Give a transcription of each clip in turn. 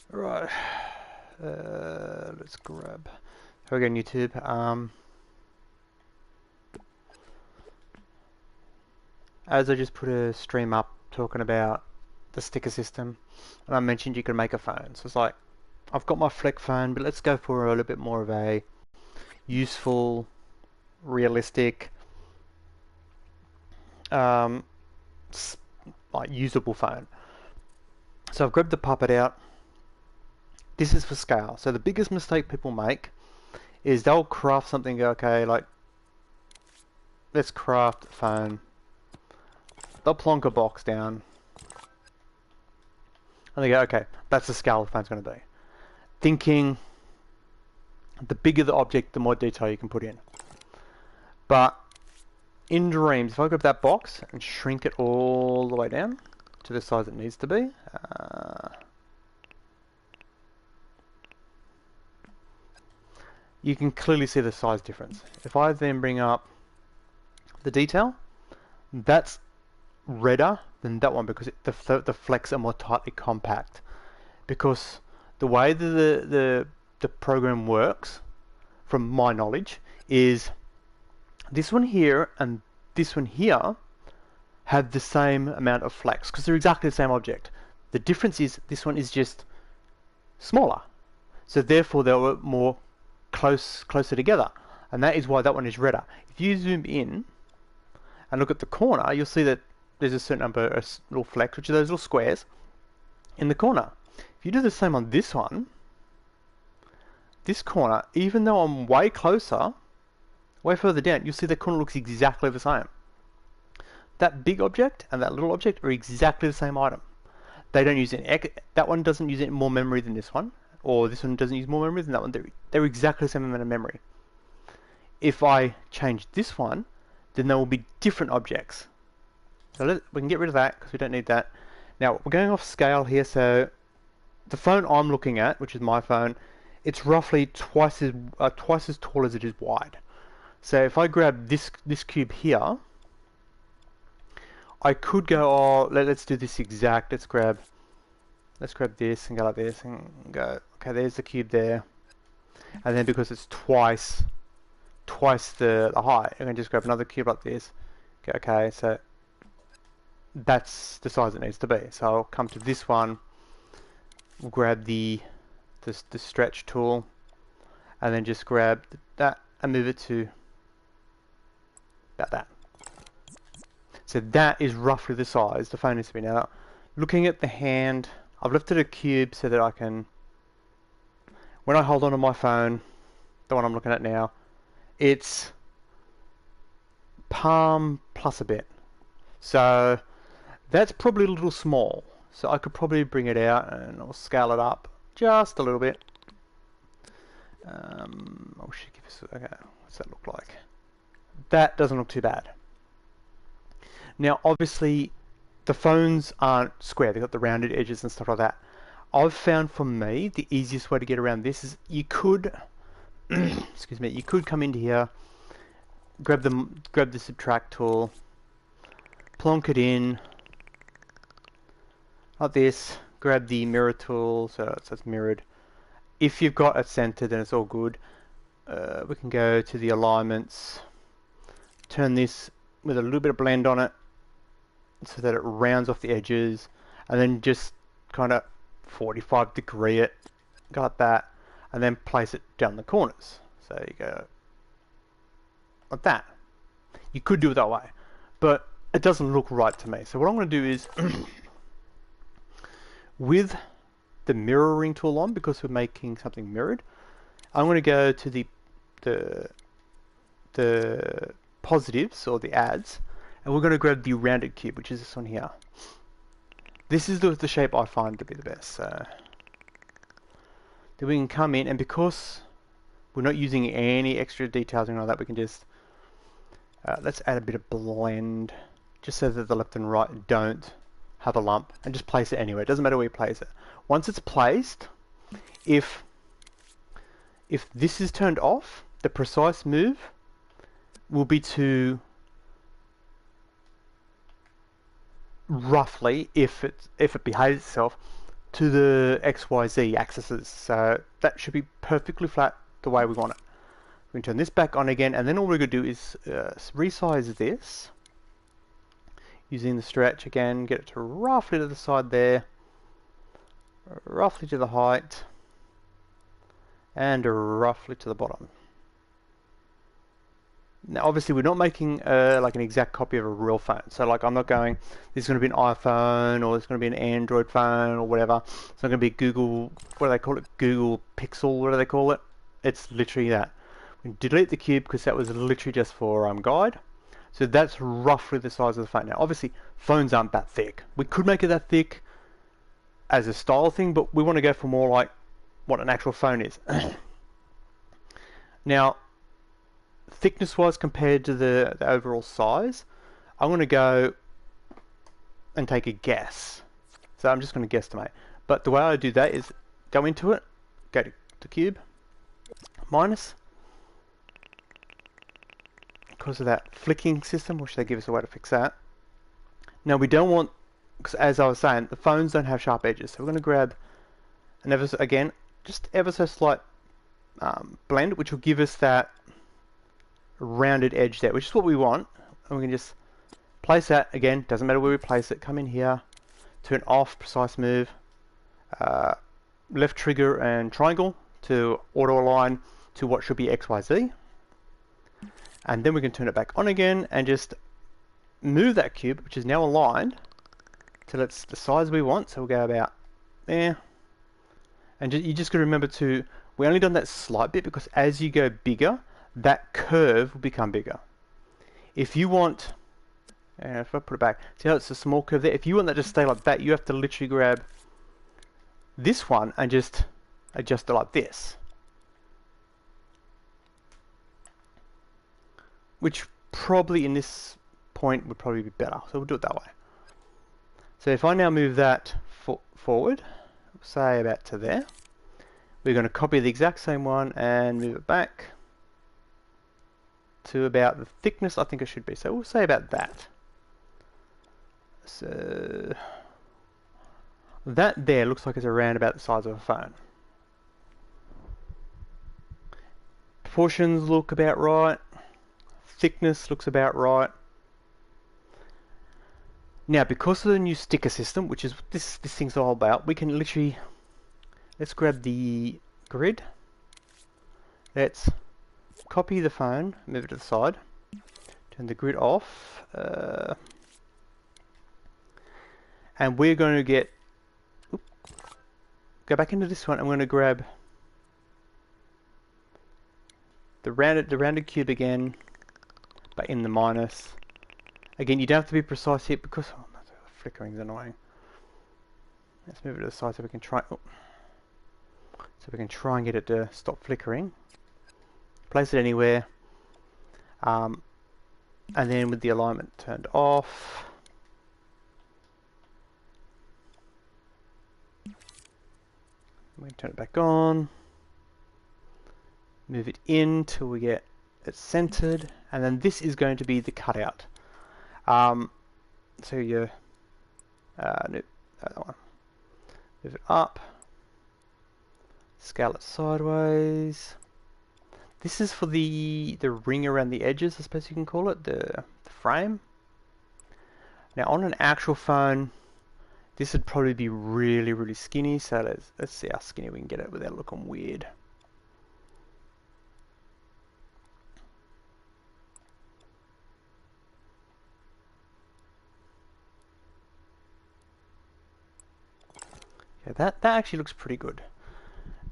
Right, let's grab. Here we go, YouTube. As I just put a stream up talking about the sticker system, and I mentioned you can make a phone. So it's like, I've got my Fleck phone, but let's go for a little bit more of a useful, realistic, um, like usable phone. So I've grabbed the puppet out. This is for scale. So the biggest mistake people make is they'll craft something, okay, like, let's craft a phone. They'll plonk a box down. And they go, okay, that's the scale the phone's going to be. Thinking the bigger the object, the more detail you can put in. But in dreams, if I grab that box and shrink it all the way down to the size it needs to be, you can clearly see the size difference. If I then bring up the detail, that's redder than that one because the flecks are more tightly compact. Because the way the program works, from my knowledge, is this one here and this one here have the same amount of flex because they're exactly the same object. The difference is this one is just smaller, so therefore they were more closer together, and that is why that one is redder. If you zoom in and look at the corner, you'll see that there's a certain number of little flecks, which are those little squares in the corner. If you do the same on this one, this corner, even though I'm way closer, way further down, you'll see the corner looks exactly the same. That big object and that little object are exactly the same item. They don't use any, that one doesn't use any more memory than this one, or this one doesn't use more memory than that one. They're exactly the same amount of memory. If I change this one, then there will be different objects. So we can get rid of that because we don't need that. Now we're going off scale here, so the phone I'm looking at, which is my phone, it's roughly twice as tall as it is wide. So if I grab this cube here, I could go, oh, let's do this exact. Let's grab this and go like this and go. Okay, there's the cube there, and then because it's twice the height, I can just grab another cube like this. Okay, so that's the size it needs to be. So I'll come to this one, we'll grab the stretch tool, and then just grab that and move it to about that. So that is roughly the size the phone needs to be. Now, looking at the hand, I've lifted a cube so that I can, when I hold onto my phone, the one I'm looking at now, it's palm plus a bit. So that's probably a little small. So I could probably bring it out and I'll scale it up just a little bit. Oh, should give us, okay, what's that look like? That doesn't look too bad. Now, obviously, the phones aren't square. They've got the rounded edges and stuff like that. I've found for me, the easiest way to get around this is you could, excuse me, you could come into here, grab the subtract tool, plonk it in, like this, grab the mirror tool, so it's mirrored. If you've got it centered, then it's all good. We can go to the alignments, turn this with a little bit of blend on it, so that it rounds off the edges, and then just kind of 45-degree it, go like that, and then place it down the corners. So you go like that. You could do it that way, but it doesn't look right to me. So what I'm going to do is, with the mirroring tool on, because we're making something mirrored, I'm going to go to the positives, or the adds, and we're going to grab the rounded cube, which is this one here. This is the shape I find to be the best. So then we can come in, and because we're not using any extra details and all that, we can just let's add a bit of blend, just so that the left and right don't have a lump, and just place it anywhere. It doesn't matter where you place it. Once it's placed, if this is turned off, the precise move will be to roughly, if it behaves itself, to the XYZ axes. So that should be perfectly flat the way we want it. We can turn this back on again, and then all we're going to do is resize this using the stretch again, get it to roughly to the side there, roughly to the height, and roughly to the bottom. Now obviously we're not making like an exact copy of a real phone, so like I'm not going, this is going to be an iPhone or it's going to be an Android phone or whatever. It's not going to be Google, what do they call it, Google Pixel, what do they call it? It's literally that. We delete the cube because that was literally just for guide. So that's roughly the size of the phone. Now obviously phones aren't that thick. We could make it that thick as a style thing, but we want to go for more like what an actual phone is. Now thickness wise compared to the overall size, I'm going to go and take a guess. So I'm just going to guesstimate. But the way I do that is go into it, go to the cube, minus, because of that flicking system, which they give us a way to fix that. Now we don't want, because as I was saying, the phones don't have sharp edges, so we're going to grab an ever so, again, just ever so slight blend, which will give us that rounded edge there, which is what we want. And we can just place that again, doesn't matter where we place it, come in here, turn off precise move, left trigger and triangle to auto align to what should be XYZ, and then we can turn it back on again and just move that cube, which is now aligned, till it's the size we want. So we'll go about there, and you just got to remember to, we only done that slight bit because as you go bigger, that curve will become bigger. If you want, if I put it back, see how it's a small curve there? If you want that to stay like that, you have to literally grab this one and just adjust it like this. Which probably in this point would probably be better. So we'll do it that way. So if I now move that forward, say about to there, we're going to copy the exact same one and move it back to about the thickness I think it should be. So we'll say about that. So that there looks like it's around about the size of a phone. Proportions look about right. Thickness looks about right. Now because of the new sticker system, which is what this thing's all about, we can literally, let's grab the grid, let's copy the phone, move it to the side, turn the grid off, and we're going to get, go back into this one, I'm going to grab the rounded cube again, but in the minus. Again, you don't have to be precise here because flickering is annoying. Let's move it to the side so we can try. So we can try and get it to stop flickering. Place it anywhere, and then with the alignment turned off, we can turn it back on. Move it in till we get it centered, and then this is going to be the cutout. So you no, that one. Move it up, scale it sideways. This is for the ring around the edges, I suppose you can call it, the frame. Now on an actual phone, this would probably be really, really skinny. So let's see how skinny we can get it without looking weird. That actually looks pretty good.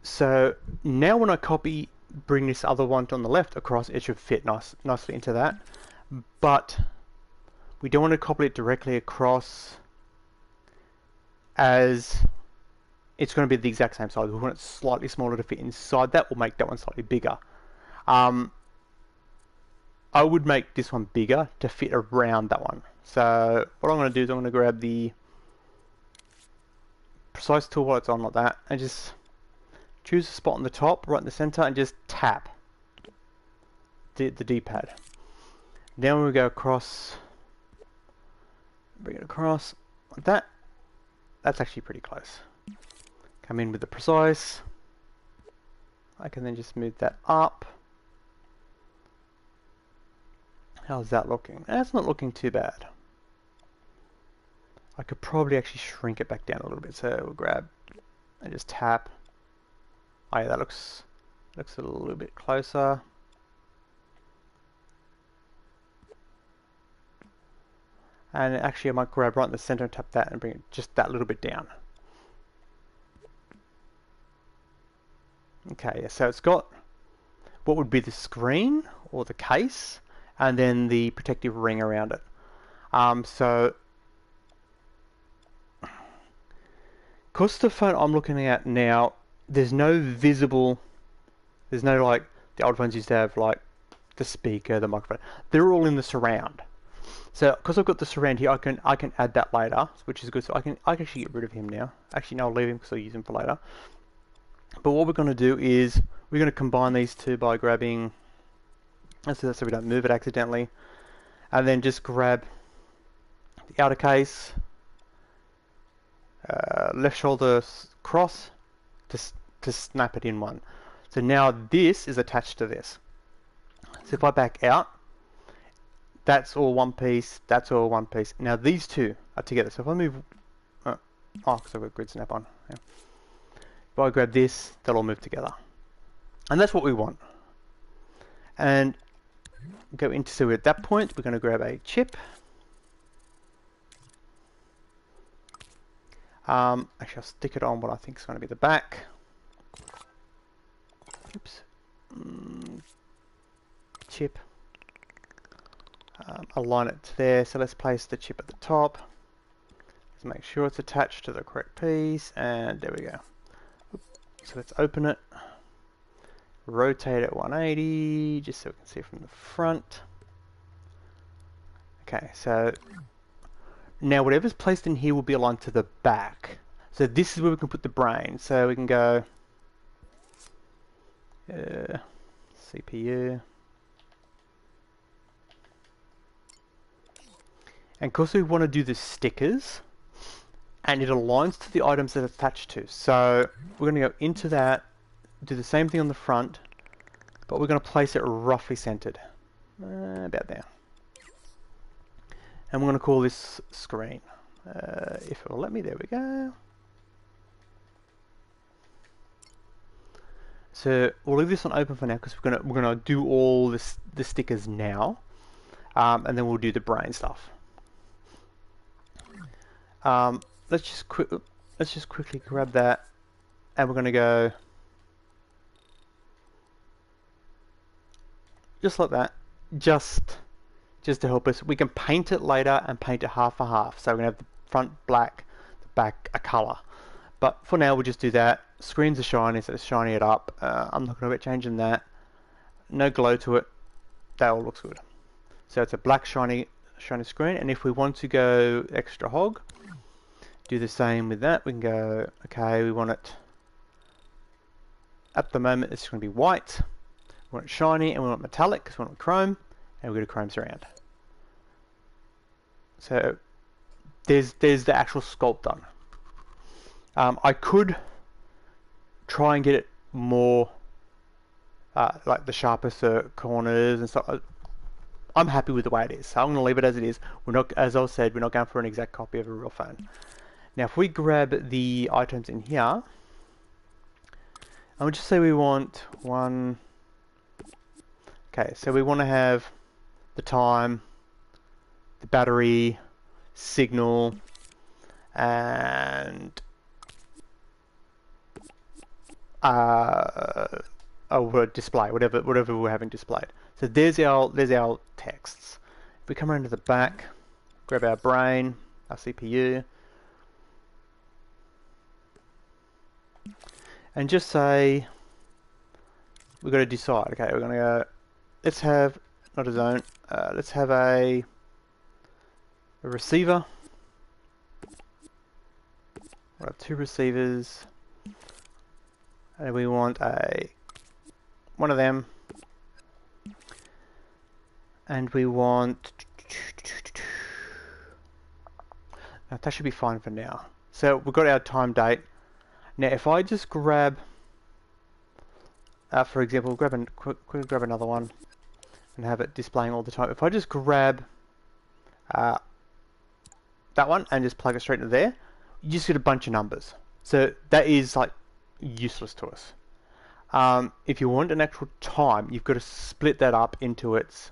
So now when I bring this other one on the left across, it should fit nicely into that. But we don't want to copy it directly across, as it's going to be the exact same size. We want it slightly smaller to fit inside that. We'll make that one slightly bigger. I would make this one bigger to fit around that one. So what I'm going to do is I'm going to grab the precise tool while it's on like that, and just choose a spot on the top, right in the center, and just tap the D-pad. Then when we go across, bring it across like that. That's actually pretty close. Come in with the precise. I can then just move that up. How's that looking? That's not looking too bad. I could probably actually shrink it back down a little bit. So we'll grab and just tap. Oh yeah, that looks a little bit closer. And actually I might grab right in the center and tap that and bring it just that little bit down. Okay, yeah, so it's got what would be the screen or the case and then the protective ring around it. So because the phone I'm looking at now, there's no like the old phones used to have like the speaker, the microphone. They're all in the surround. So because I've got the surround here, I can add that later, which is good. So I can actually get rid of him now. Actually, no, I'll leave him because I'll use him for later. But what we're going to do is we're going to combine these two by grabbing, so we don't move it accidentally, and then just grab the outer case, left shoulder cross to snap it in one. So now this is attached to this. So if I back out, that's all one piece, that's all one piece. Now these two are together. So if I move, because I've got grid snap on. Yeah. If I grab this, they'll all move together. And that's what we want. And go into, so at that point, we're going to grab a chip. Actually, I'll stick it on what I think is going to be the back. Oops. Chip. Align it to there. So let's place the chip at the top. Let's make sure it's attached to the correct piece. And there we go. So let's open it. Rotate it 180, just so we can see it from the front. Okay, so now whatever's placed in here will be aligned to the back. So this is where we can put the brain. So we can go CPU. And of course we want to do the stickers, and it aligns to the items that it's attached to. So we're going to go into that, do the same thing on the front, but we're going to place it roughly centered, about there. And we're going to call this screen. If it will let me, there we go. So we'll leave this on open for now because we're gonna do all the stickers now, and then we'll do the brain stuff. Let's just quickly grab that, and we're going to go just like that, just to help us. We can paint it later and paint it half for half. So we're going to have the front black, the back a color. But for now, we'll just do that. Screens are shiny, so let's shiny it up. I'm not going to be changing that. No glow to it. That all looks good. So it's a black shiny screen, and if we want to go extra hog, do the same with that. We can go, okay, we want it, at the moment it's going to be white, we want it shiny, and we want metallic because we want chrome, and we're going to chrome surround. So there's the actual sculpt done. I could try and get it more like the sharpest corners and stuff. I'm happy with the way it is, so I'm going to leave it as it is. We're not, as I said, we're not going for an exact copy of a real phone. Now if we grab the items in here, and we'll just say we want one, okay, so we want to have the time, the battery, signal, and a word display, whatever we're having displayed. So there's our texts. If we come around to the back, grab our brain, our CPU, and just say we've got to decide. Okay, we're going to go, let's have, not a zone, let's have a receiver. We'll have two receivers, and we want one of them, and we want, that should be fine for now. So we've got our time date, Now if I just grab, for example, quickly grab another one and have it displaying all the time. If I just grab that one and just plug it straight into there, you just get a bunch of numbers. So that is like useless to us. If you want an actual time, you've got to split that up into its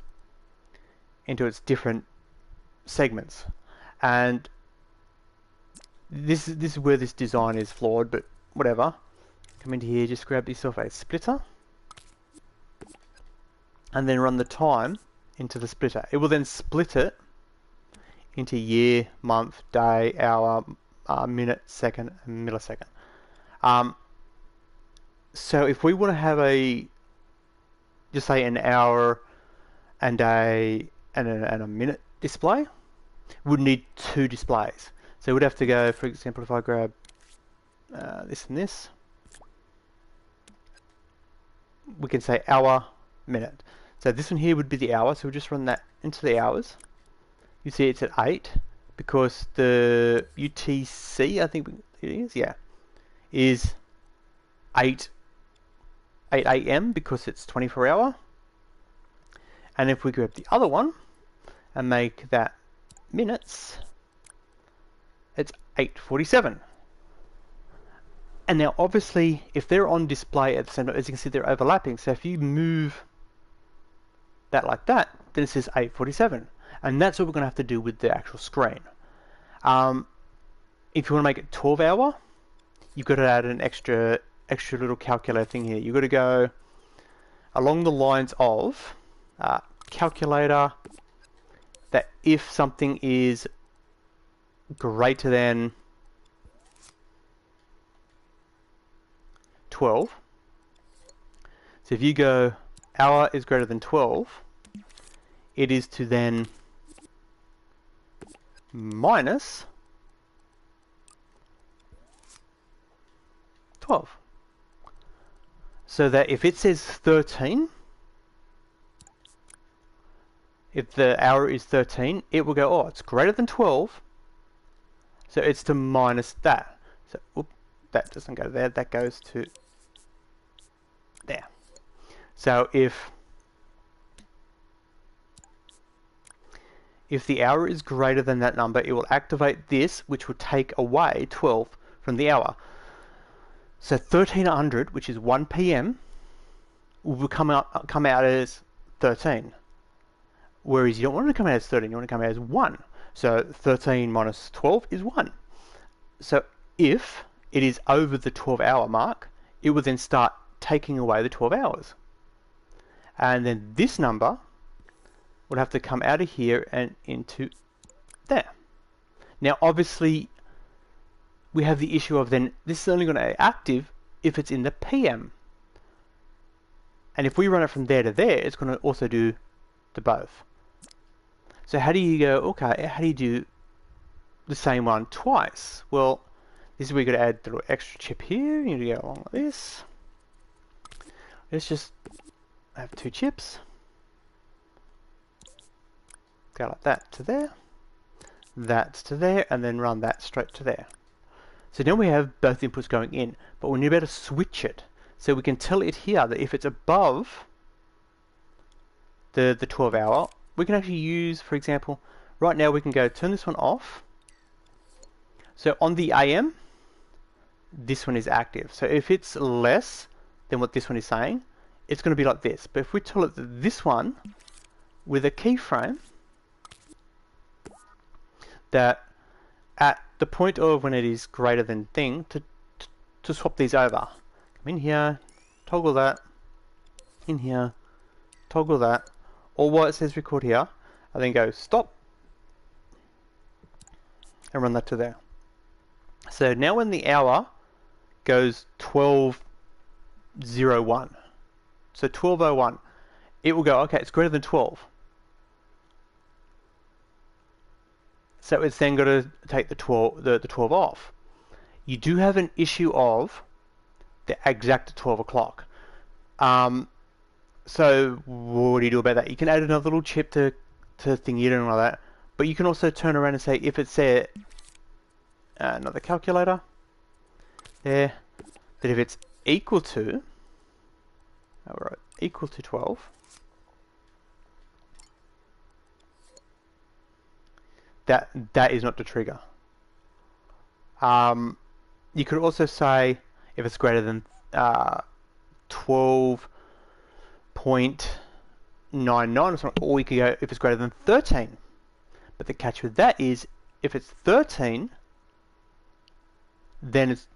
different segments, and this is where this design is flawed, but whatever. Come into here, just grab yourself a splitter, and then run the time into the splitter. It will then split it into year, month, day, hour, minute, second, and millisecond. So if we want to have just say an hour and a minute display, we'd need two displays. So we'd have to go, for example, if I grab this and this, we can say hour, minute. So this one here would be the hour, so we'll just run that into the hours. You see it's at 8 because the UTC, I think it is, yeah, is 8 AM because it's 24 hour. And if we grab the other one and make that minutes, it's 8:47. And now obviously if they're on display at the same time, as you can see they're overlapping, so if you move that like that, then it says 8:47. And that's what we're going to have to do with the actual screen. If you want to make it 12 hour, you've got to add an extra little calculator thing here. You've got to go along the lines of calculator that if something is greater than 12, so if you go hour is greater than 12, it is to then minus 12. So that if it says 13, if the hour is 13, it will go, oh, it's greater than 12, so it's to minus that. So, oop, that doesn't go there, that goes to there. So if the hour is greater than that number, it will activate this, which will take away 12 from the hour. So 1300, which is 1 PM, will come out as 13. Whereas you don't want it to come out as 13, you want it to come out as 1. So 13 minus 12 is 1. So if it is over the 12-hour mark, it will then start taking away the 12 hours. And then this number would have to come out of here and into there. Now obviously we have the issue of then this is only going to be active if it's in the PM. And if we run it from there to there, it's going to also do to both. So how do you go, okay, how do you do the same one twice? Well, this is where you've got to add the little extra chip here. You need to go along like this. Let's just have two chips. Go like that to there, that to there, and then run that straight to there. So now we have both inputs going in, but we need to be able to switch it. So we can tell it here that if it's above the 12-hour, we can actually use, for example, right now we can go turn this one off. So on the AM, this one is active. So if it's less than what this one is saying, it's going to be like this. But if we tell it that this one with a keyframe, that at the point of when it is greater than thing, to swap these over. Come in here, toggle that, in here, toggle that, or what it says record here, and then go stop, and run that to there. So now when the hour goes 12:01, so 12:01, it will go, okay, it's greater than 12. So it's then got to take the 12 off. You do have an issue of the exact 12 o'clock. So what do you do about that? You can add another little chip to thingy it and all that. But you can also turn around and say if it's there, another calculator there, that if it's equal to, alright, equal to 12, that is not the trigger. You could also say if it's greater than 12.99 or something, or we could go if it's greater than 13. But the catch with that is if it's 13, then it's,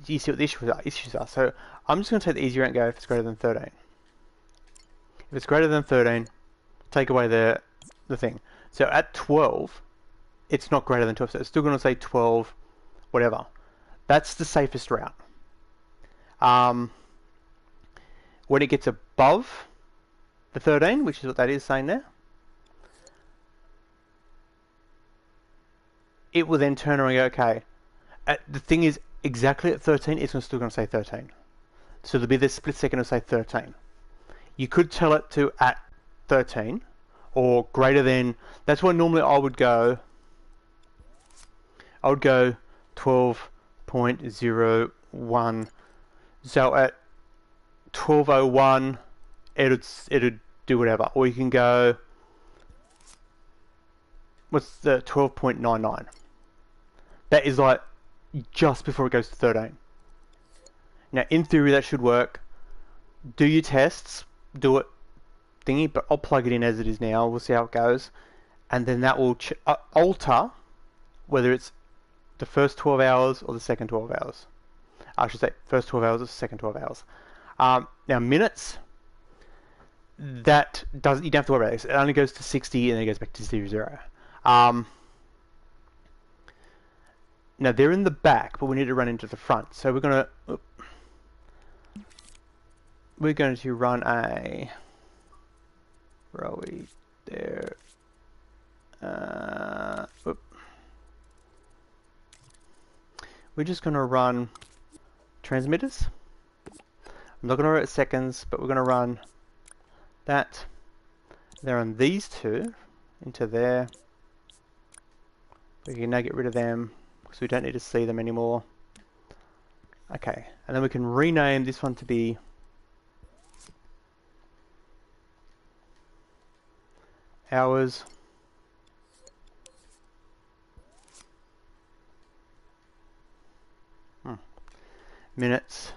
you see what the issues are. So I'm just going to take the easy route and go if it's greater than 13. If it's greater than 13, take away the thing. So at 12, it's not greater than 12, so it's still going to say 12, whatever. That's the safest route. When it gets above the 13, which is what that is saying there, it will then turn around and go, okay, the thing is, exactly at 13, it's still going to say 13. So there'll be this split second to say 13. You could tell it to at 13, or greater than, that's why normally I would go 12.01. So at 12:01, it'd do whatever. Or you can go, what's the 12.99? That is like just before it goes to 13. Now, in theory, that should work. Do your tests, do it thingy, but I'll plug it in as it is now. We'll see how it goes, and then that will alter whether it's the first 12 hours or the second 12 hours. I should say first 12 hours or second 12 hours. Now minutes, that doesn't, you don't have to worry about this. It only goes to 60 and then it goes back to 00. Now they're in the back, but we need to run into the front. So we're going to run a, where are we? There. We're just going to run transmitters. I'm not going to write seconds, but we're going to run that. Then run these two into there. We can now get rid of them because we don't need to see them anymore. Okay, and then we can rename this one to be hours. Minutes.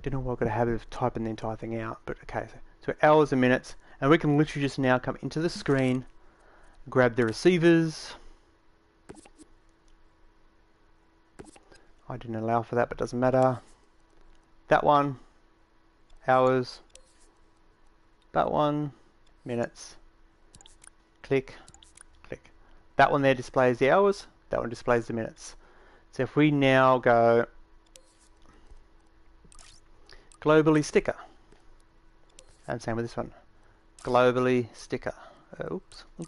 Don't know why I've got a habit of typing the entire thing out, but okay. So hours and minutes, and we can literally just now come into the screen, grab the receivers. I didn't allow for that, but it doesn't matter. That one, hours. That one, minutes. Click, click. That one there displays the hours. That one displays the minutes. So if we now go globally sticker, and same with this one, globally sticker.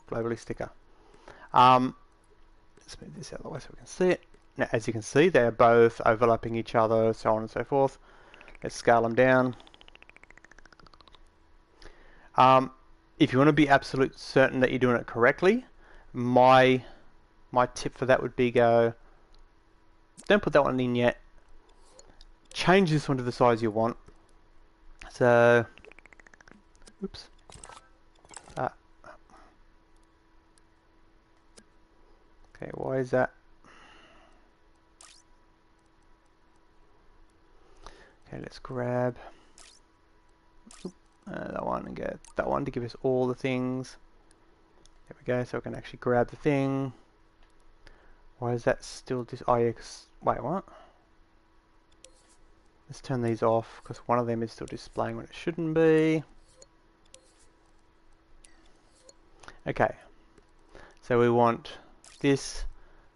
Globally sticker. Let's move this out of the way so we can see it. Now, as you can see, they are both overlapping each other, so on and so forth. Let's scale them down. If you want to be absolute certain that you're doing it correctly, my tip for that would be don't put that one in yet. Change this one to the size you want. So, oops. Okay, why is that? Okay, let's grab that one and get that one to give us all the things. There we go, so we can actually grab the thing. Why is that still oh yeah, wait, what? Let's turn these off because one of them is still displaying when it shouldn't be. Okay, so we want this.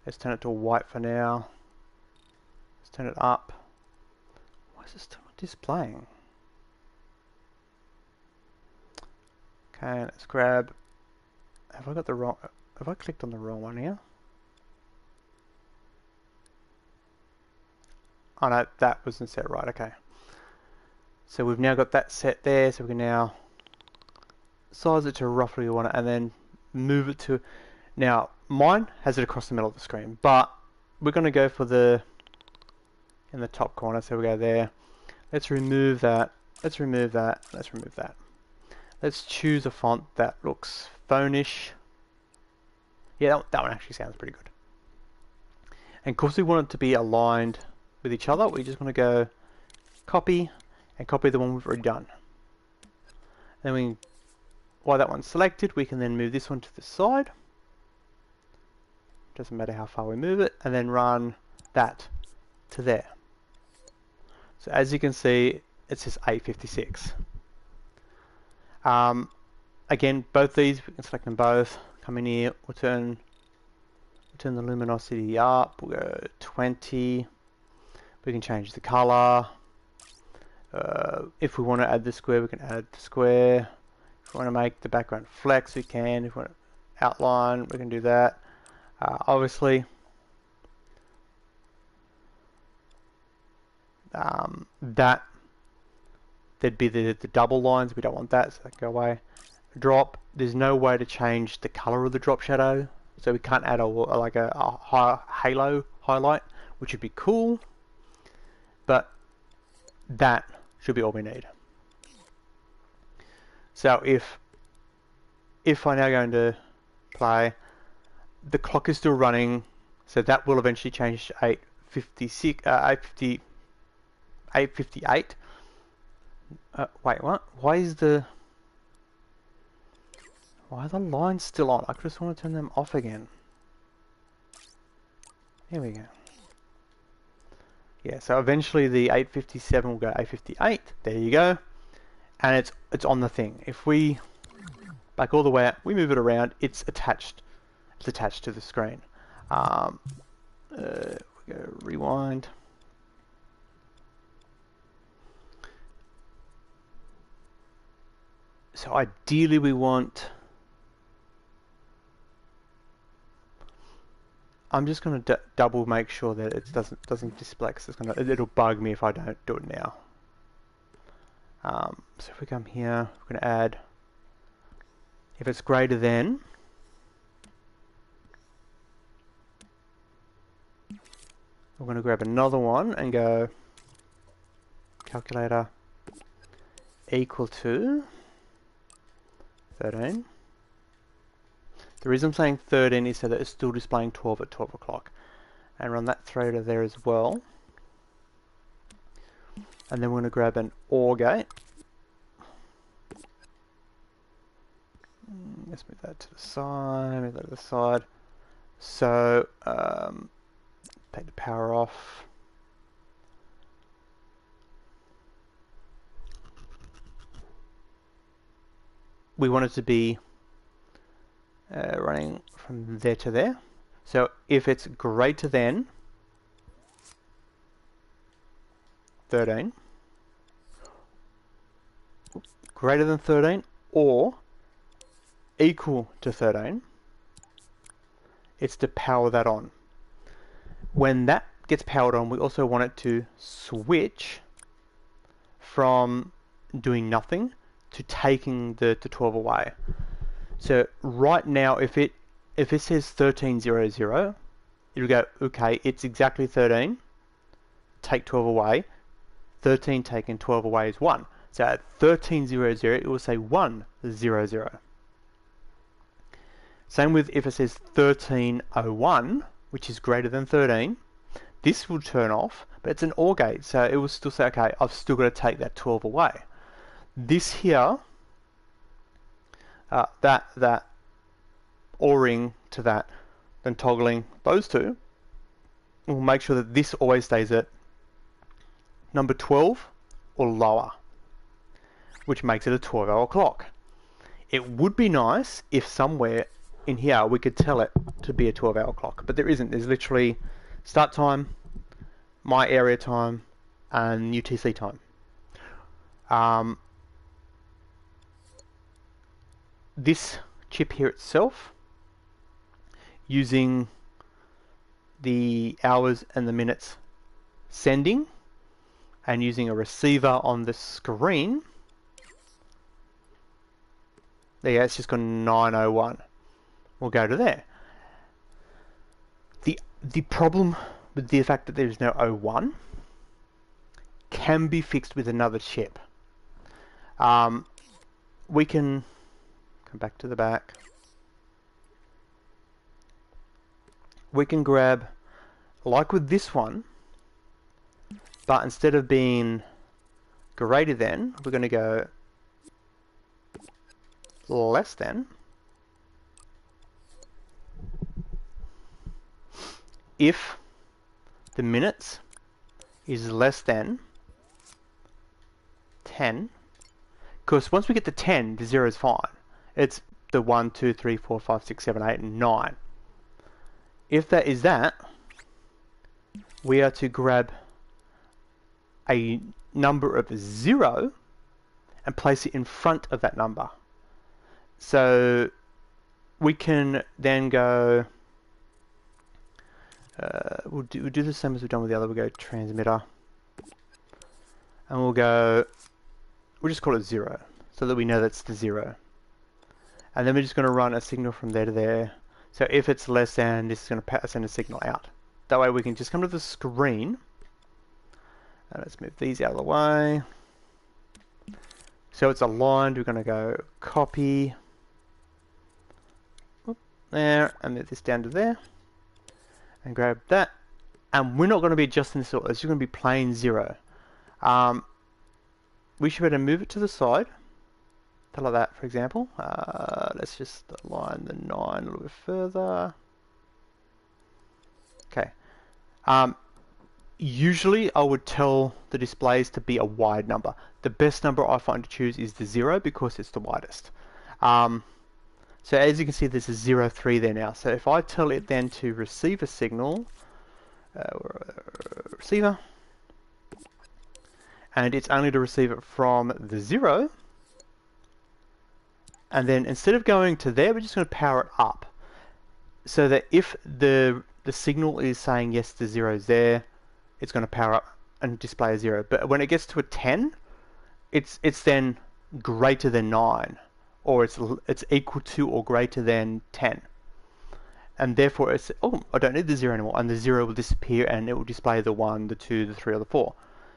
Let's turn it to white for now. Let's turn it up. Why is this still not displaying? Okay, let's grab. Have I got the wrong? Have I clicked on the wrong one here? Oh no, that wasn't set right. Okay. So we've now got that set there. So we can now size it to roughly we want it, and then move it to. Now mine has it across the middle of the screen, but we're going to go for the in the top corner, so we go there. Let's remove that. Let's remove that. Let's remove that. Let's choose a font that looks phonish. Yeah, that one actually sounds pretty good. And of course we want it to be aligned with each other. We just want to go copy and copy the one we've already done. Then while that one's selected, we can then move this one to the side. Doesn't matter how far we move it, and then run that to there. So as you can see, it says 856. Again, both these, we can select them both. Come in here, we'll turn the luminosity up. We'll go 20. We can change the color. If we want to add the square, we can add the square. If we want to make the background flex, we can. If we want to outline, we can do that. Obviously, there'd be the double lines. We don't want that, so that can go away. Drop. There's no way to change the color of the drop shadow, so we can't add a halo highlight, which would be cool, but that should be all we need. So if I now go into play, the clock is still running, so that will eventually change to 858. Wait, what? Why are the lines still on? I just want to turn them off again. Here we go. Yeah, so eventually the 857 will go 858. There you go. And it's on the thing. If we back all the way out, we move it around, it's attached. It's attached to the screen. We go rewind. So ideally we want. I'm just going to double make sure that it doesn't display, because it'll bug me if I don't do it now. So if we come here, we're going to add, if it's greater than, we're going to grab another one and go calculator equal to 13. The reason I'm saying 13 is so that it's still displaying 12 at 12 o'clock. And run that through to there as well. And then we're going to grab an OR gate. Let's move that to the side, move that to the side. So, take the power off. We want it to be running from there to there. So if it's greater than 13, greater than 13 or equal to 13, it's to power that on. When that gets powered on, we also want it to switch from doing nothing to taking the 12 away. So right now, if it says 1300, it'll go, okay, it's exactly 13. Take 12 away. 13 taken 12 away is 1. So at 1300, it will say 100. Same with if it says 1301, which is greater than 13. This will turn off, but it's an OR gate, so it will still say, okay, I've still got to take that 12 away. This here, that ORing to that, then toggling those two, will make sure that this always stays at number 12 or lower, which makes it a 12-hour clock. It would be nice if somewhere in here we could tell it to be a 12-hour clock, but there isn't. There's literally start time, my area time, and UTC time. This chip here itself, using the hours and the minutes sending and using a receiver on the screen, there you go, it's just gone 901. We'll go to there. The problem with the fact that there's no 01 can be fixed with another chip. We can come back to the back. We can grab, like with this one, but instead of being greater than, we're going to go less than. If the minutes is less than 10, because once we get to 10, the 0 is fine. It's the 1, 2, 3, 4, 5, 6, 7, 8, and 9. If that is that, we are to grab a number of 0 and place it in front of that number. So we can then go, we'll do the same as we've done with the other. We'll go transmitter, and we'll just call it 0, so that we know that's the 0. And then we're just going to run a signal from there to there. So if it's less than, this is going to send a signal out. That way we can just come to the screen. And let's move these out of the way. So it's aligned. We're going to go copy. There, and move this down to there. And grab that. And we're not going to be adjusting this order. It's just going to be plain 0. We should be able to move it to the side. Like that, for example. Let's just align the 9 a little bit further. Okay. Usually I would tell the displays to be a wide number. The best number I find to choose is the 0 because it's the widest. So as you can see, there's a 0, 3 there now. So if I tell it then to receive a signal, receiver, and it's only to receive it from the 0, and then instead of going to there, we're just going to power it up, so that if the signal is saying yes, the 0 is there, it's going to power up and display a 0. But when it gets to a 10, it's then greater than 9, or it's equal to or greater than 10, and therefore it's, oh, I don't need the 0 anymore, and the 0 will disappear and it will display the 1, the 2, the 3, or the 4.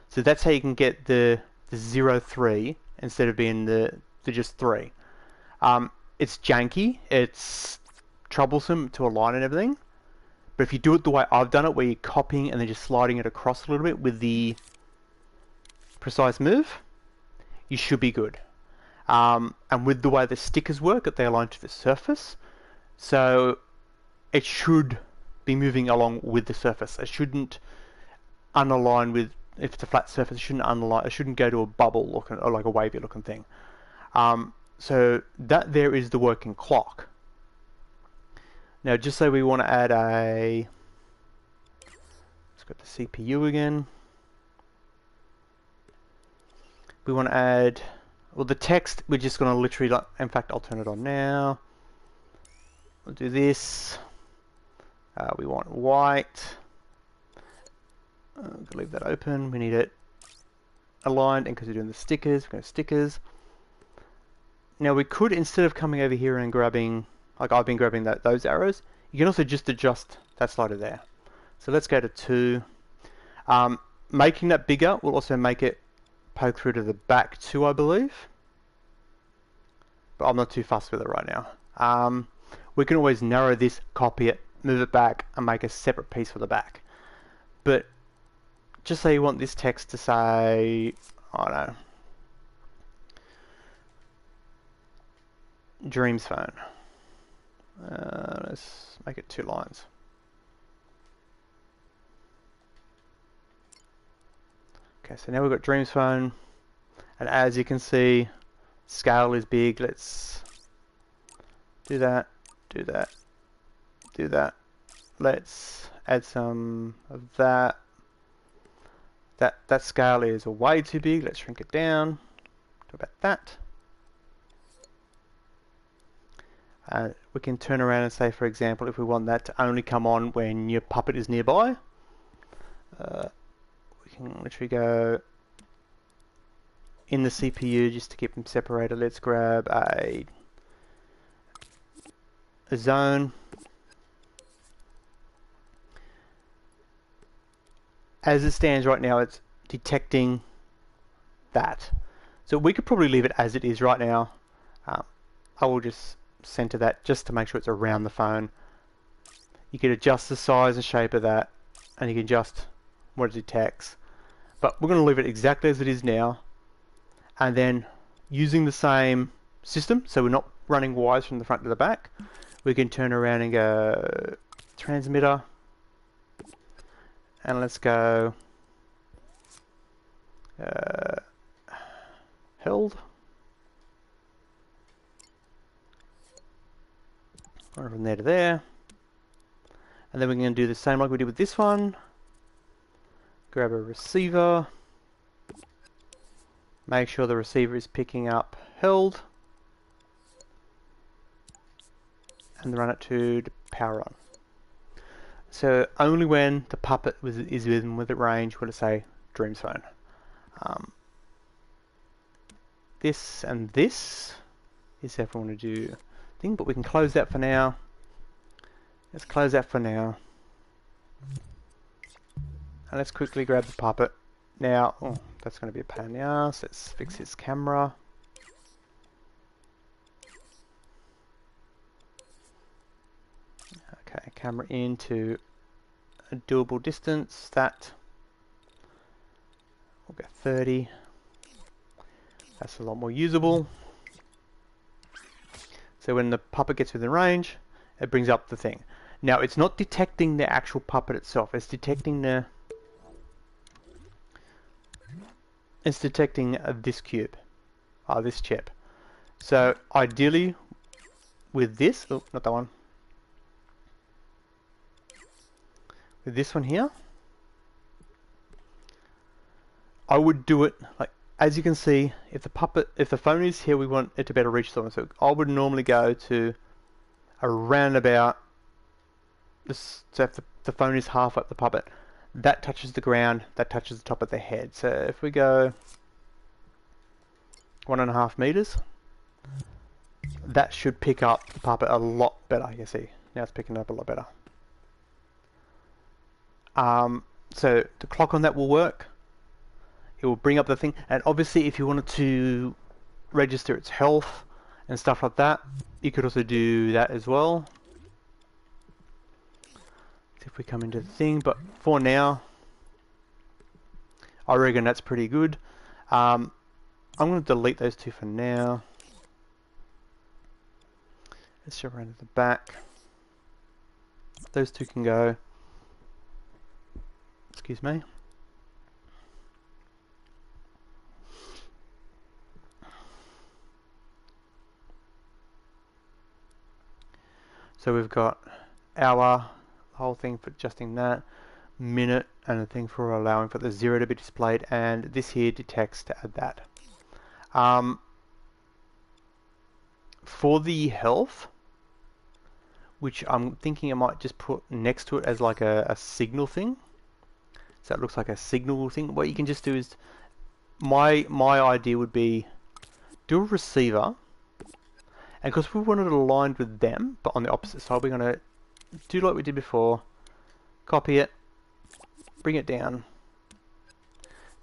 So that's how you can get the 0, 3 instead of being the just 3. It's janky, it's troublesome to align and everything, but if you do it the way I've done it, where you're copying and then just sliding it across a little bit with the precise move, you should be good. And with the way the stickers work, they align to the surface, so it should be moving along with the surface. It shouldn't unalign with, if it's a flat surface, it shouldn't unalign, it shouldn't go to a bubble looking, or like a wavy looking thing. So that there is the working clock. Now just say we want to add a, let's go to the CPU again. We want to add, well, the text, we're just going to literally, in fact, I'll turn it on now. We'll do this. We want white. Leave that open. We need it aligned, and because we're doing the stickers, we're going to stickers. Now we could, instead of coming over here and grabbing, like I've been grabbing those arrows, you can also just adjust that slider there. So let's go to 2. Making that bigger will also make it poke through to the back too, I believe. But I'm not too fussed with it right now. We can always narrow this, copy it, move it back, and make a separate piece for the back. But just say you want this text to say, I don't know, Dreams phone. Let's make it 2 lines. Okay, so now we've got Dreams phone, and as you can see, scale is big. Let's do that, do that, do that. Let's add some of that. That scale is way too big. Let's shrink it down to about that. We can turn around and say, for example, if we want that to only come on when your puppet is nearby, we can literally go in the CPU just to keep them separated. Let's grab a zone. As it stands right now, it's detecting that. So we could probably leave it as it is right now. I will just center that just to make sure it's around the phone. You can adjust the size and shape of that, and you can adjust what it detects. But we're going to leave it exactly as it is now, and then using the same system, so we're not running wires from the front to the back, we can turn around and go transmitter, and let's go held. Run from there to there. And then we're going to do the same like we did with this one. Grab a receiver. Make sure the receiver is picking up held. And run it to power on. So only when the puppet is within range will it say Dream's phone. This and this is if I want to do thing, but we can close that for now. Let's close that for now. And let's quickly grab the puppet. Now, oh, that's going to be a pain in the ass. Let's fix his camera. Okay, camera into a doable distance. That we'll go 30. That's a lot more usable. So when the puppet gets within range, it brings up the thing. Now it's not detecting the actual puppet itself. It's detecting the. It's detecting this cube, this chip. So ideally, with this, oh, not that one. With this one here, I would do it like, as you can see, if the phone is here, we want it to better reach someone. So I would normally go to around about this. So if the phone is half up the puppet, that touches the ground, that touches the top of their head. So if we go 1.5 meters, that should pick up the puppet a lot better. You see, now it's picking up a lot better. So the clock on that will work. It will bring up the thing, and obviously if you wanted to register its health and stuff like that, you could also do that as well. See if we come into the thing, but for now, I reckon that's pretty good. I'm going to delete those two for now. Let's jump around to the back. Those two can go. Excuse me. So we've got hour, the whole thing for adjusting that, minute, and a thing for allowing for the 0 to be displayed, and this here detects to add that. For the health, which I'm thinking I might just put next to it as like a signal thing. So it looks like a signal thing. What you can just do is, my idea would be do a receiver. And because we want it aligned with them, but on the opposite side, we're going to do like we did before. Copy it, bring it down,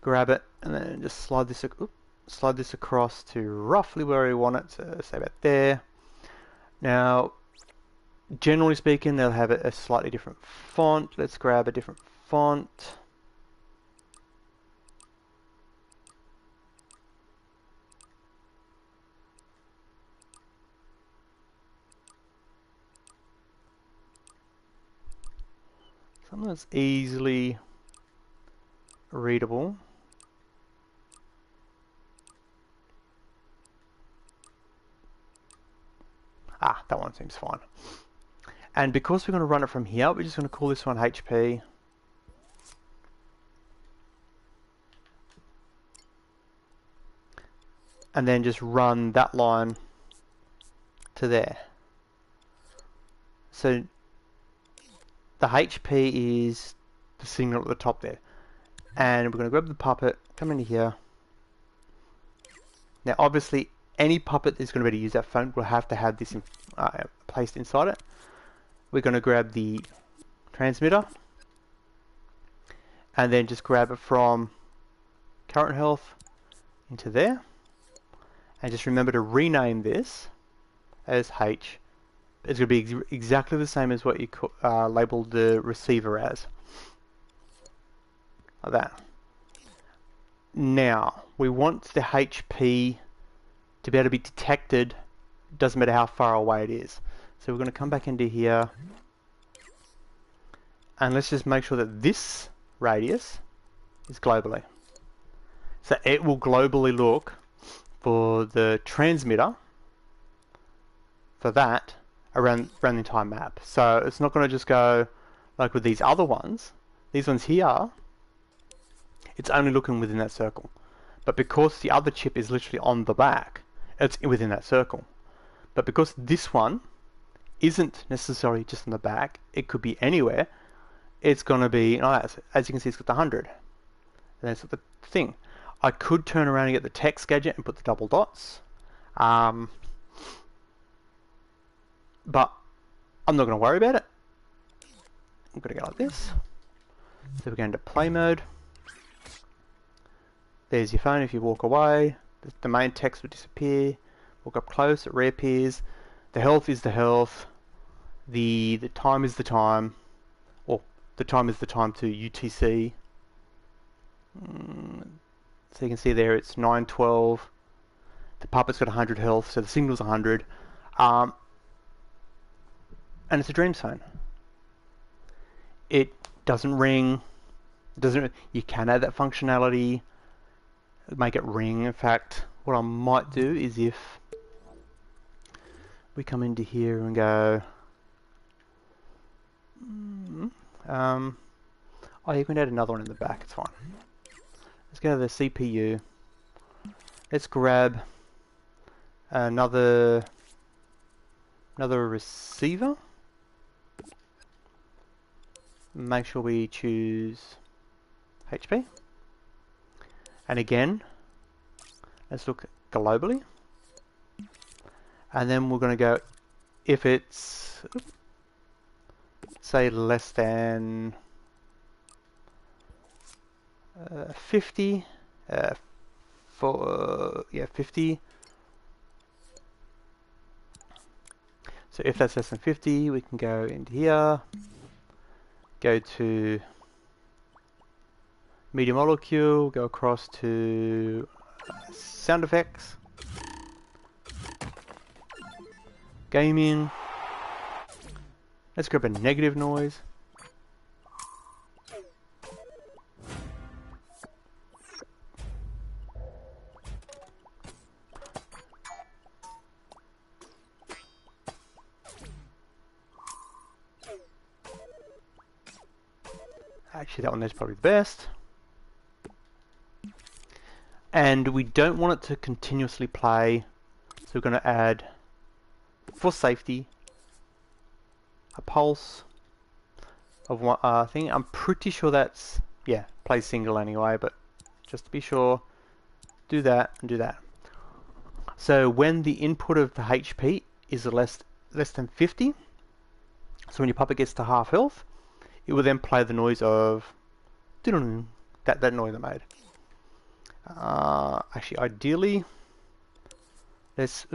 grab it, and then just slide this across to roughly where we want it, so say about there. Now, generally speaking, they'll have a slightly different font. Let's grab a different font. Something that's easily readable. That one seems fine. And because we're going to run it from here, we're just going to call this one HP. And then just run that line to there. So the HP is the signal at the top there. And we're going to grab the puppet, come into here. Now obviously any puppet that's going to be able to use that phone will have to have this placed inside it. We're going to grab the transmitter and then just grab it from current health into there. And just remember to rename this as H. It's going to be exactly the same as what you labeled the receiver as. Like that. Now, we want the HP to be able to be detected. Doesn't matter how far away it is. So we're going to come back into here. And let's just make sure that this radius is globally. So it will globally look for the transmitter for that around the entire map. So it's not going to just go like with these other ones. These ones here, it's only looking within that circle. But because the other chip is literally on the back, it's within that circle. But because this one isn't necessarily just on the back, it could be anywhere, it's going to be, as you can see, it's got the 100. And that's the thing. I could turn around and get the text gadget and put the double dots. But I'm not going to worry about it. I'm going to go like this. So we're going to play mode. There's your phone. If you walk away, the main text will disappear. Walk up close, it reappears. The health is the health. The time is the time. Or the time is the time to UTC. So you can see there it's 9:12. The puppet's got 100 health, so the signal's 100. And it's a dream zone. It doesn't ring. You can add that functionality. Make it ring. In fact, what I might do is if we come into here and go, oh, you can add another one in the back. It's fine. Let's go to the CPU. Let's grab another receiver. Make sure we choose HP. And again, let's look globally. And then we're going to go, if it's, say, less than 50, 50. So if that's less than 50, we can go into here, go to media molecule, go across to sound effects, gaming. Let's grab a negative noise. Actually, that one there's probably the best. And we don't want it to continuously play, so we're going to add, for safety, a pulse of one thing. I'm pretty sure that's, yeah, plays single anyway, but just to be sure, do that and do that. So when the input of the HP is less than 50, so when your puppet gets to half health, it will then play the noise of that noise I made. Actually, ideally, let's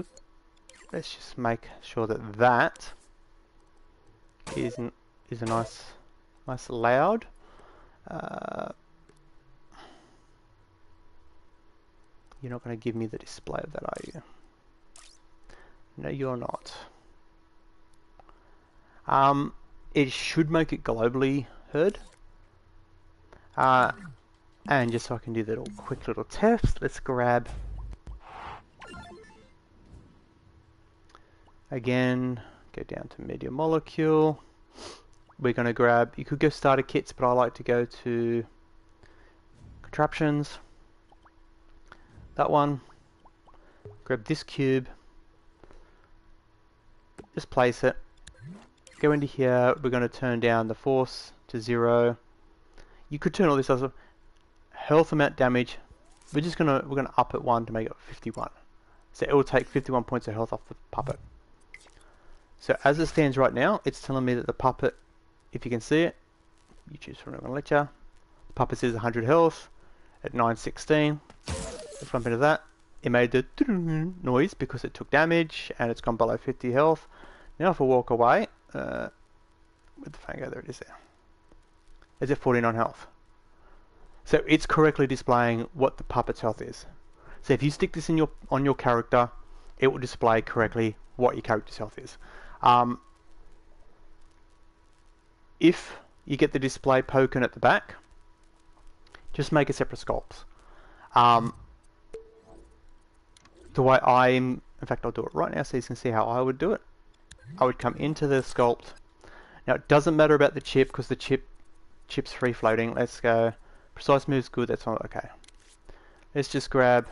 just make sure that is a nice loud. You're not going to give me the display of that, are you? No, you're not. It should make it globally heard. And just so I can do that quick little test, let's grab, again, go down to media molecule. We're going to grab, you could go starter kits, but I like to go to contraptions. That one. Grab this cube. Just place it. Go into here. We're going to turn down the force to 0. You could turn all this other health amount damage. We're gonna up it 1 to make it 51. So it will take 51 points of health off the puppet. So as it stands right now, it's telling me that the puppet, if you can see it, you choose from I'm gonna let you. The puppet says 100 health at 9:16. If I bump into that, it made the noise because it took damage and it's gone below 50 health. Now if I walk away, where'd the phone go? There it is there. It's at 49 health. So it's correctly displaying what the puppet's health is. So if you stick this in on your character, it will display correctly what your character's health is. If you get the display poking at the back, just make a separate sculpt. The way in fact I'll do it right now so you can see how I would do it. I would come into the sculpt. Now it doesn't matter about the chip because the chip's free floating. Let's go. Precise move's good, that's all okay. Let's just grab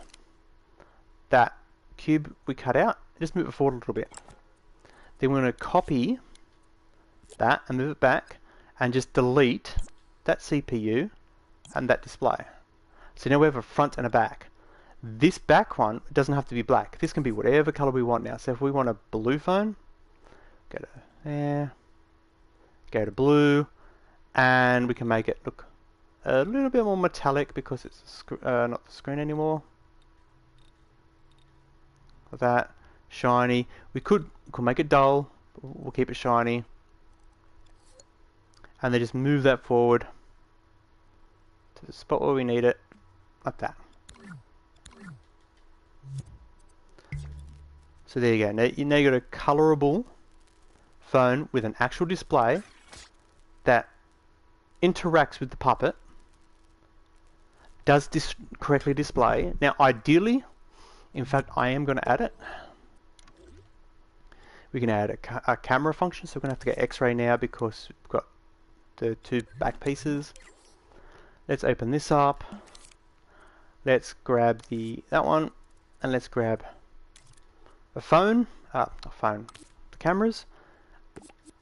that cube we cut out, just move it forward a little bit. Then we're going to copy that and move it back and just delete that CPU and that display. So now we have a front and a back. This back one doesn't have to be black. This can be whatever color we want now. So if we want a blue phone, go to there, go to blue, and we can make it look a little bit more metallic because it's not the screen anymore. Like that, shiny. We could make it dull, but we'll keep it shiny. And then just move that forward to the spot where we need it, like that. So there you go. Now you got a colorable phone with an actual display that interacts with the puppet, does correctly display. Now ideally, in fact I am going to add it. We can add a camera function, so we're going to have to get X-ray now because we've got the two back pieces. Let's open this up. Let's grab that one, and let's grab a phone. The cameras.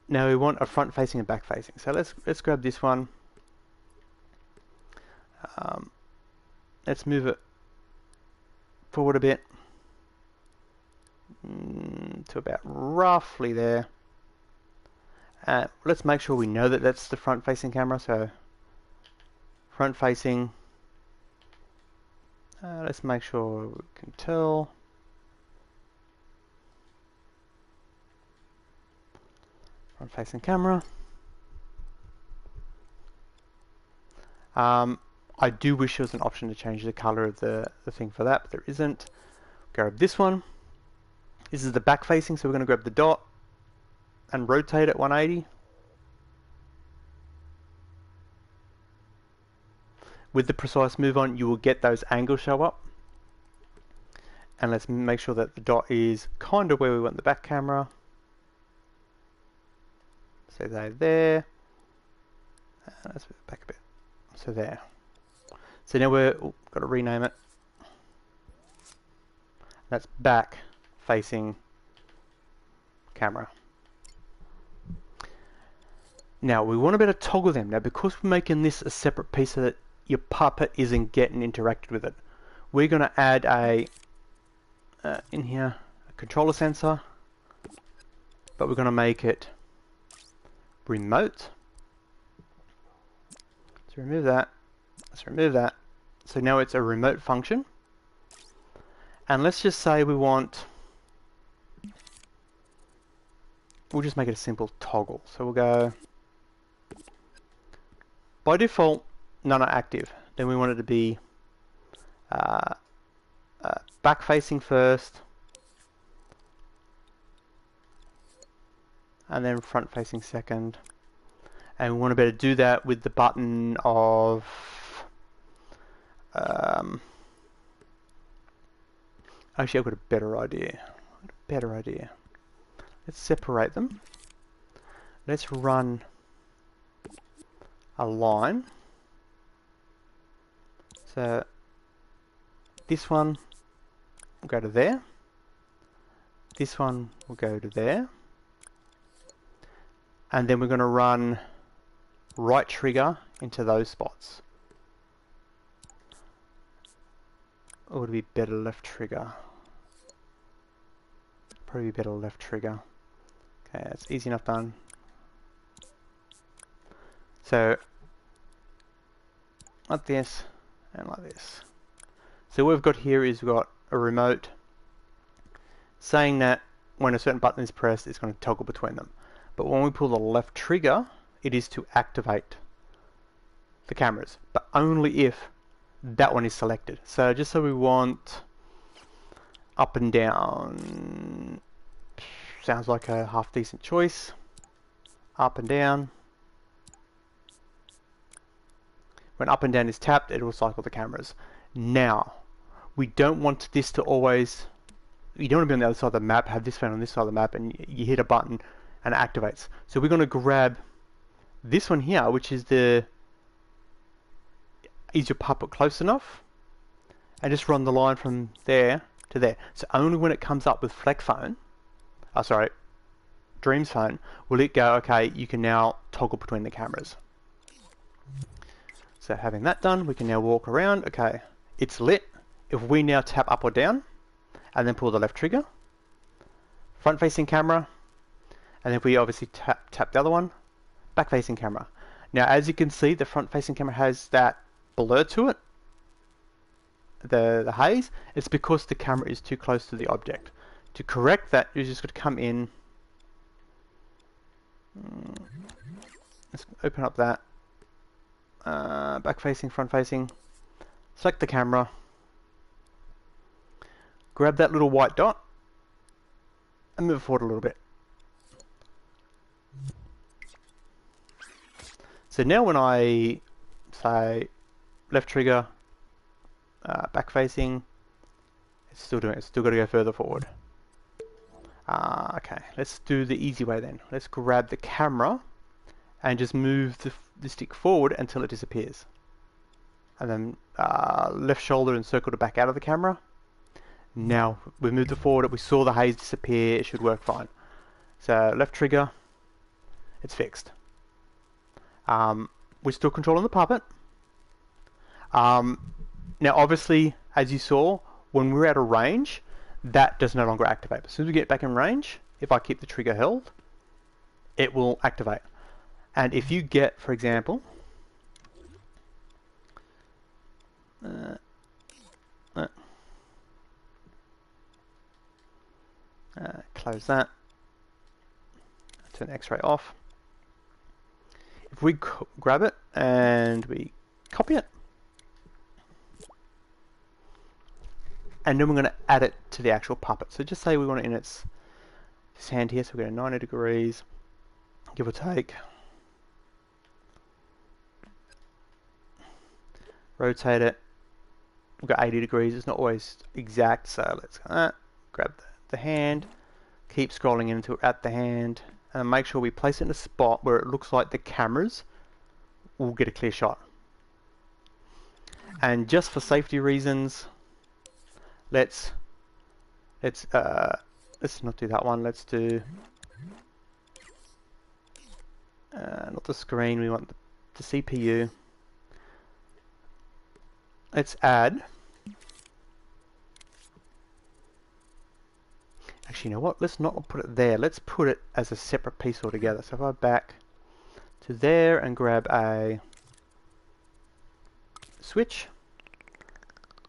Now we want a front facing and back facing. So let's grab this one. Let's move it forward a bit to about roughly there. Let's make sure we know that that's the front facing camera. So front facing. Let's make sure we can tell. Front facing camera. I do wish there was an option to change the color of the thing for that, but there isn't. Grab this one. This is the back facing, so we're going to grab the dot and rotate it 180. With the precise move on, you will get those angles show up. And let's make sure that the dot is kind of where we want the back camera. So they're there. Let's move it back a bit. So there. So now we've got to rename it. That's back facing camera. Now we want to be able to toggle them. Now because we're making this a separate piece so that your puppet isn't getting interacted with it, we're going to add in here a controller sensor, but we're going to make it remote. Let's remove that. Let's remove that. So now it's a remote function. And let's just say we'll just make it a simple toggle. So we'll go, by default, none are active. Then we want it to be back facing first, and then front facing second. And we want to be able to do that with the button of actually I've got a better idea. Let's separate them. Let's run a line. So this one will go to there. This one will go to there. And then we're going to run right trigger into those spots. Or would it be better left trigger? Probably better left trigger. Okay, that's easy enough done. So like this and like this. So what we've got here is we've got a remote saying that when a certain button is pressed, it's going to toggle between them. But when we pull the left trigger, it is to activate the cameras, but only if that one is selected. So just so we want up and down, sounds like a half decent choice. Up and down. When up and down is tapped, it will cycle the cameras. Now, we don't want this to always, you don't want to be on the other side of the map, have this fan on this side of the map, and you hit a button and it activates. So we're going to grab this one here, which is is your puppet close enough? And just run the line from there to there. So only when it comes up with Flex Phone, Dream's phone, will it go, okay, you can now toggle between the cameras. So having that done, we can now walk around. Okay, it's lit. If we now tap up or down, and then pull the left trigger, front-facing camera, and if we obviously tap the other one, back-facing camera. Now, as you can see, the front-facing camera has that blur to it, the haze. It's because the camera is too close to the object. To correct that, you're just going to come in. Let's open up that. Back-facing, front-facing. Select the camera. Grab that little white dot and move it forward a little bit. So now when I say left trigger, back facing, it's still doing it. It's still got to go further forward. Okay, let's do the easy way then. Let's grab the camera and just move the stick forward until it disappears. And then left shoulder and circle to back out of the camera. Now we moved it forward, we saw the haze disappear, it should work fine. So left trigger, it's fixed. We're still controlling the puppet. Now obviously, as you saw, when we're out of range, that does no longer activate. But as soon as we get back in range, if I keep the trigger held, it will activate. And if you get, for example, close that, turn X-ray off. If we grab it and we copy it, and then we're going to add it to the actual puppet. So just say we want it in this hand here, so we're going to 90 degrees, give or take. Rotate it. We've got 80 degrees. It's not always exact, so let's grab the hand, keep scrolling into at the hand, and make sure we place it in a spot where it looks like the cameras will get a clear shot. And just for safety reasons, let's not do that one. Let's do not the screen. We want the CPU. Let's add. Actually, you know what? Let's not put it there. Let's put it as a separate piece altogether. So if I back to there and grab a switch,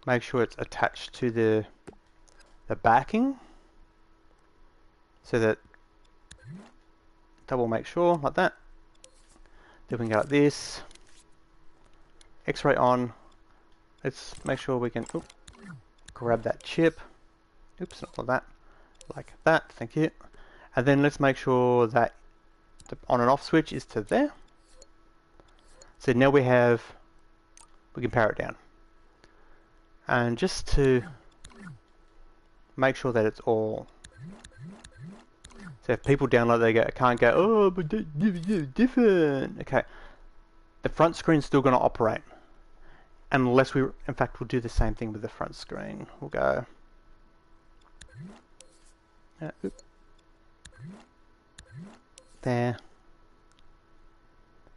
make sure it's attached to the backing, so that double make sure like that. Then we can go like this. X-ray on. Let's make sure we can grab that chip. Oops, not like that. Like that, thank you. And then let's make sure that the on and off switch is to there. So now we can power it down. And just to make sure that it's all, so if people download, they can't go, oh, but different. Okay, the front screen's still going to operate, unless in fact, we'll do the same thing with the front screen. We'll go. There,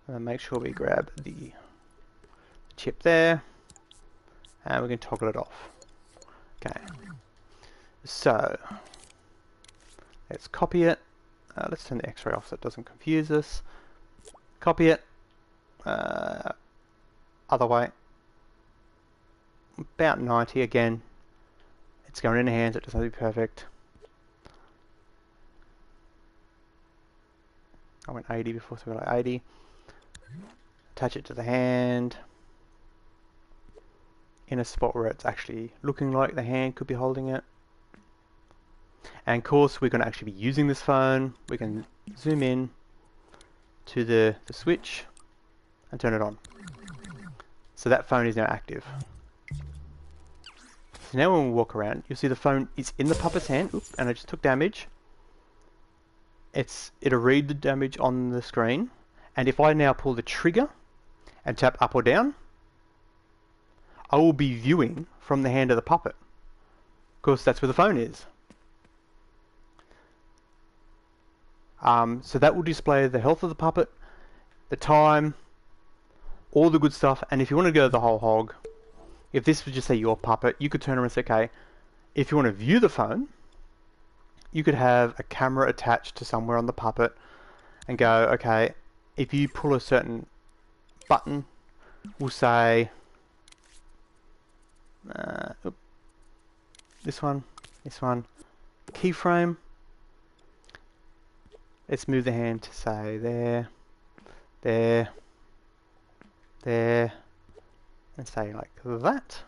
and then make sure we grab the chip there, and we can toggle it off. Okay, so let's copy it. Let's turn the X-ray off so it doesn't confuse us. Copy it. Other way. about 90 again. It's going in the hands, it doesn't have to be perfect. I went 80 before, so we're like 80. Attach it to the hand in a spot where it's actually looking like the hand could be holding it. And of course, we're going to actually be using this phone. We can zoom in to the switch and turn it on. So that phone is now active. So now when we walk around, you'll see the phone is in the puppet's hand. Oops, and I just took damage. It'll read the damage on the screen. And if I now pull the trigger and tap up or down, I will be viewing from the hand of the puppet. Of course, that's where the phone is. So that will display the health of the puppet, the time, all the good stuff. And if you want to go the whole hog, if this was just say your puppet, you could turn around and say, okay, if you want to view the phone, you could have a camera attached to somewhere on the puppet and go, okay, if you pull a certain button, we'll say, this one, keyframe. Let's move the hand to say there, there, there, and say like that.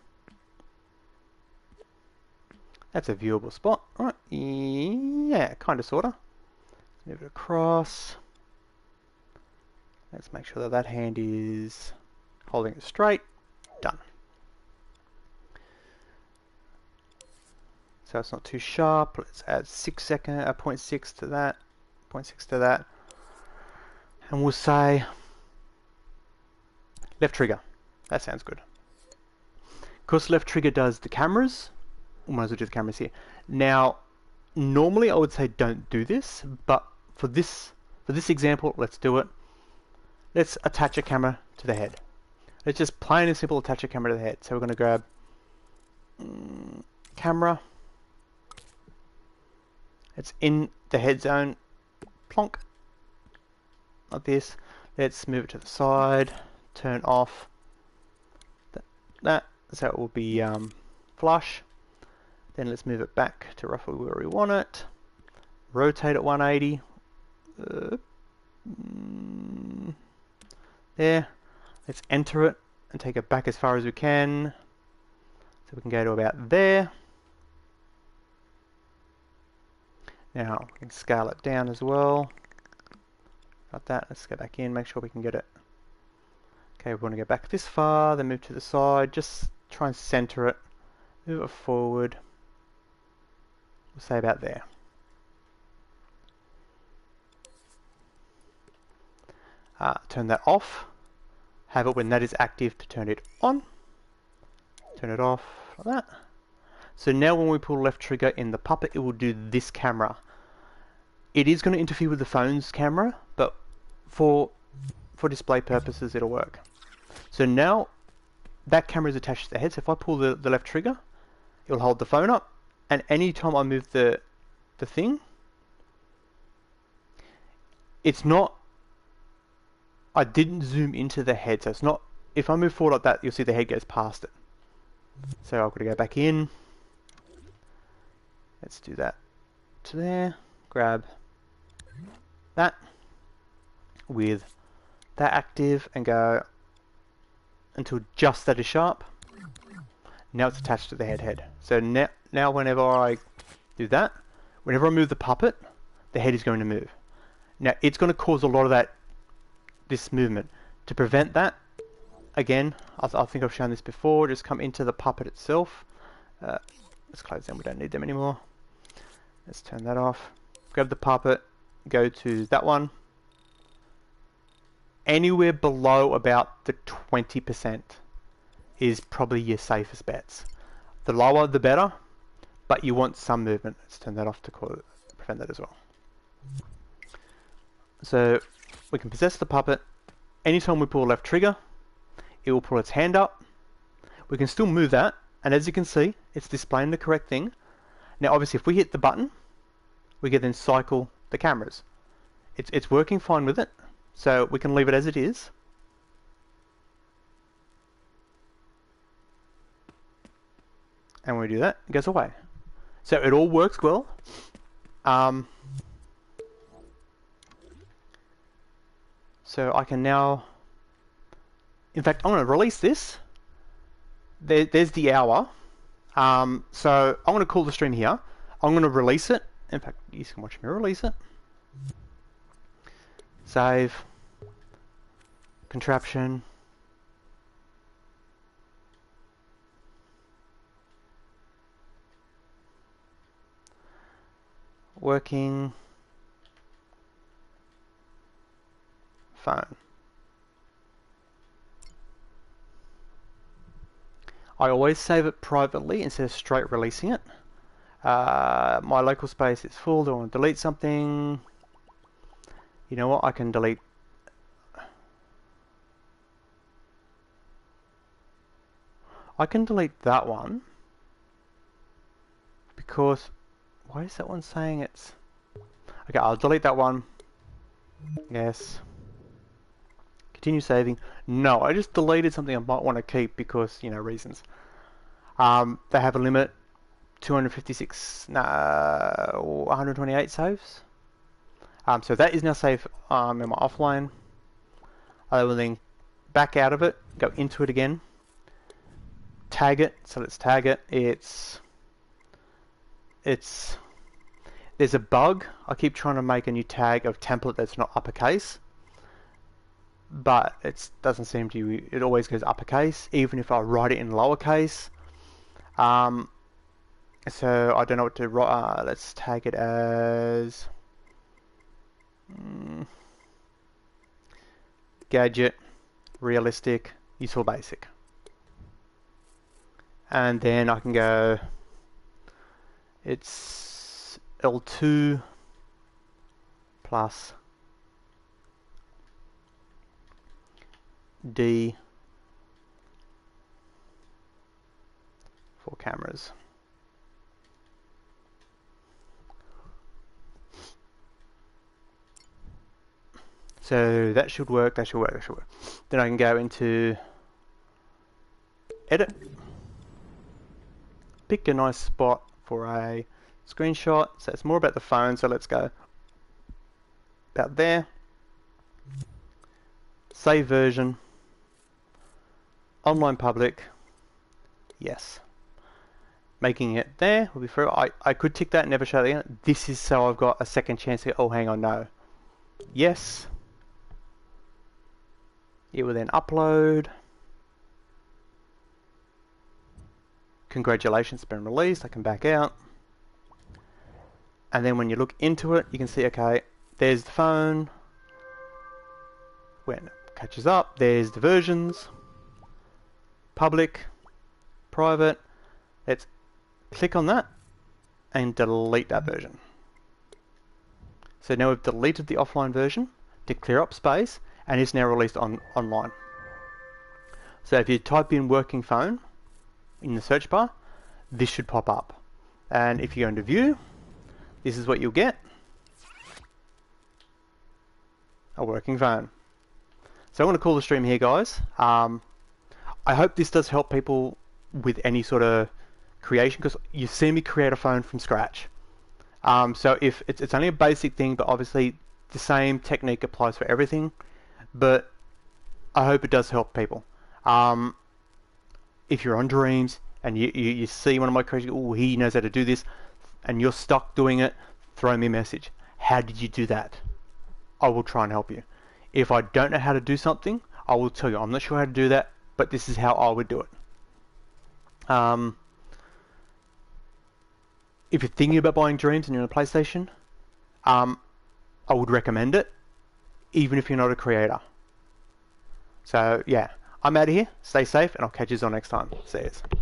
That's a viewable spot, right? Yeah, kind of, sorta. Move it across. Let's make sure that that hand is holding it straight. Done. So it's not too sharp. Let's add 0.6 to that. 0.6 to that. And we'll say left trigger. That sounds good. Of course, left trigger does the cameras. We might as well do the cameras here. Now, normally I would say don't do this, but for this example, let's do it. Let's attach a camera to the head. Let's just plain and simple attach a camera to the head. So we're going to grab camera. It's in the head zone. Plonk. Like this. Let's move it to the side. Turn off that. So it will be flush. Then let's move it back to roughly where we want it. Rotate at 180. There. Let's enter it and take it back as far as we can. So we can go to about there. Now we can scale it down as well. Got that. Let's go back in, make sure we can get it. Okay, we want to go back this far, then move to the side. Just try and center it. Move it forward. We'll say about there. Turn that off. Have it when that is active to turn it on. Turn it off like that. So now when we pull left trigger in the puppet, it will do this camera. It is going to interfere with the phone's camera, but for display purposes, it'll work. So now that camera is attached to the head. So if I pull the left trigger, it will hold the phone up. And anytime I move the thing, it's not, I didn't zoom into the head. So it's not, if I move forward like that, you'll see the head goes past it. So I've got to go back in. Let's do that to there. Grab that with that active and go until just that is sharp. Now it's attached to the head. So now whenever I do that, whenever I move the puppet, the head is going to move. Now it's going to cause a lot of this movement. To prevent that, again, I think I've shown this before, just come into the puppet itself. Let's close them, we don't need them anymore. Let's turn that off. Grab the puppet, go to that one. Anywhere below about the 20% is probably your safest bets. The lower the better, but you want some movement. Let's turn that off to prevent that as well. So we can possess the puppet. Anytime we pull left trigger, it will pull its hand up. We can still move that, and as you can see, it's displaying the correct thing. Now obviously if we hit the button, we can then cycle the cameras. It's working fine with it, so we can leave it as it is. And when we do that, it goes away. So it all works well. So I can now, in fact, I'm going to release this. There's the hour. So I'm going to call the stream here. I'm going to release it. In fact, you can watch me release it. Save. Contraption. Working. Phone. I always save it privately instead of straight releasing it. My local space is full. Do I want to delete something? You know what? I can delete. I can delete that one because why is that one saying it's okay? I'll delete that one. Yes. Continue saving. No, I just deleted something I might want to keep because, you know, reasons. They have a limit, 256, 128 saves. So that is now saved in my offline. I will then back out of it, go into it again, tag it. So let's tag it. There's a bug. I keep trying to make a new tag of template that's not uppercase, but it doesn't seem to. It always goes uppercase, even if I write it in lowercase. So I don't know what to write. Let's tag it as gadget, realistic, useful basic. And then I can go, it's L2 plus D for cameras. So that should work, that should work, that should work. Then I can go into edit, pick a nice spot for a screenshot. So it's more about the phone, so let's go about there. Save version, online public, yes. Making it there will be free. I could tick that and never show it again. This is so I've got a second chance to, oh hang on, no. Yes. It will then upload. Congratulations, it's been released. I can back out. And then when you look into it, you can see, okay, there's the phone. When it catches up, there's the versions. Public, private. Let's click on that and delete that version. So now we've deleted the offline version to clear up space, and it's now released online. So if you type in working phone in the search bar, this should pop up. And if you go into view, this is what you'll get. A working phone. So I'm going to call the stream here, guys. I hope this does help people with any sort of creation, because you've seen me create a phone from scratch. So if it's only a basic thing, but obviously the same technique applies for everything. But I hope it does help people. If you're on Dreams and you see one of my creations, oh, he knows how to do this, and you're stuck doing it, throw me a message. How did you do that? I will try and help you. If I don't know how to do something, I will tell you, I'm not sure how to do that, but this is how I would do it. If you're thinking about buying Dreams and you're on a PlayStation, I would recommend it, even if you're not a creator. So yeah, I'm out of here. Stay safe, and I'll catch you all next time. See you.